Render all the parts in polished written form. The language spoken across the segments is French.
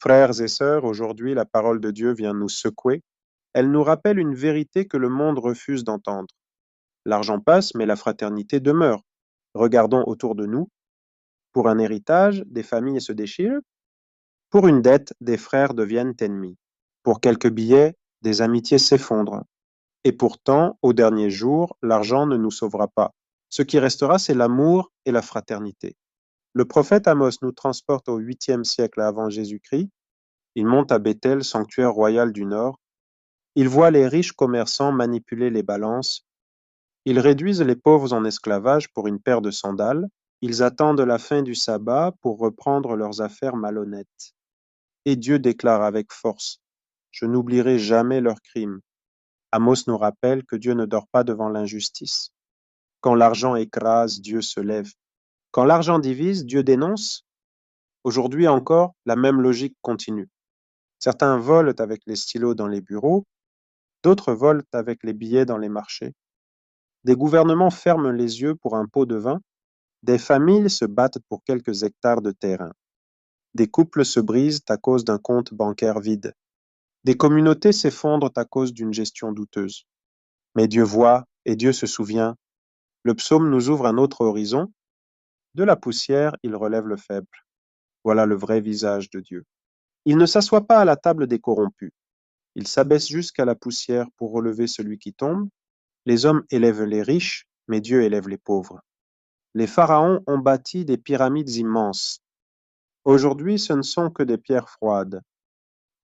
Frères et sœurs, aujourd'hui la parole de Dieu vient nous secouer. Elle nous rappelle une vérité que le monde refuse d'entendre. L'argent passe, mais la fraternité demeure. Regardons autour de nous. Pour un héritage, des familles se déchirent. Pour une dette, des frères deviennent ennemis. Pour quelques billets, des amitiés s'effondrent. Et pourtant, au dernier jour, l'argent ne nous sauvera pas. Ce qui restera, c'est l'amour et la fraternité. Le prophète Amos nous transporte au 8e siècle avant Jésus-Christ. Il monte à Béthel, sanctuaire royal du Nord. Il voit les riches commerçants manipuler les balances. Ils réduisent les pauvres en esclavage pour une paire de sandales. Ils attendent la fin du sabbat pour reprendre leurs affaires malhonnêtes. Et Dieu déclare avec force, je n'oublierai jamais leurs crimes. Amos nous rappelle que Dieu ne dort pas devant l'injustice. Quand l'argent écrase, Dieu se lève. Quand l'argent divise, Dieu dénonce. Aujourd'hui encore, la même logique continue. Certains volent avec les stylos dans les bureaux, d'autres volent avec les billets dans les marchés. Des gouvernements ferment les yeux pour un pot de vin, des familles se battent pour quelques hectares de terrain. Des couples se brisent à cause d'un compte bancaire vide. Des communautés s'effondrent à cause d'une gestion douteuse. Mais Dieu voit et Dieu se souvient. Le psaume nous ouvre un autre horizon. De la poussière, il relève le faible. Voilà le vrai visage de Dieu. Il ne s'assoit pas à la table des corrompus. Il s'abaisse jusqu'à la poussière pour relever celui qui tombe. Les hommes élèvent les riches, mais Dieu élève les pauvres. Les pharaons ont bâti des pyramides immenses. Aujourd'hui, ce ne sont que des pierres froides.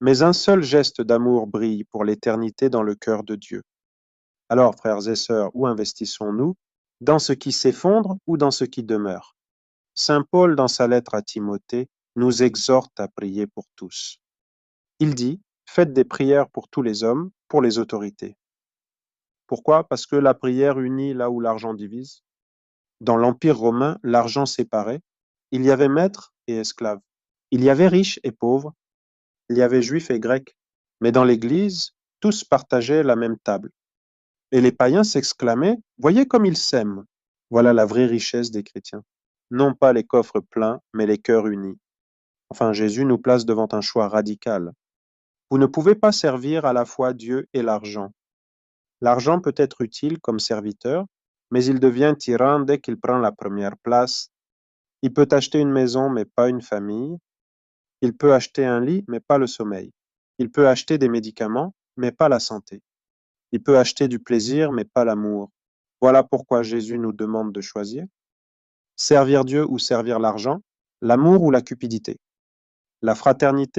Mais un seul geste d'amour brille pour l'éternité dans le cœur de Dieu. Alors, frères et sœurs, où investissons-nous? Dans ce qui s'effondre ou dans ce qui demeure? Saint Paul, dans sa lettre à Timothée, nous exhorte à prier pour tous. Il dit, faites des prières pour tous les hommes, pour les autorités. Pourquoi? Parce que la prière unit là où l'argent divise. Dans l'Empire romain, l'argent séparait. Il y avait maîtres et esclaves. Il y avait riches et pauvres. Il y avait juifs et grecs. Mais dans l'Église, tous partageaient la même table. Et les païens s'exclamaient, voyez comme ils s'aiment. Voilà la vraie richesse des chrétiens. Non pas les coffres pleins, mais les cœurs unis. Enfin, Jésus nous place devant un choix radical. Vous ne pouvez pas servir à la fois Dieu et l'argent. L'argent peut être utile comme serviteur, mais il devient tyran dès qu'il prend la première place. Il peut acheter une maison, mais pas une famille. Il peut acheter un lit, mais pas le sommeil. Il peut acheter des médicaments, mais pas la santé. Il peut acheter du plaisir, mais pas l'amour. Voilà pourquoi Jésus nous demande de choisir. Servir Dieu ou servir l'argent, l'amour ou la cupidité. La fraternité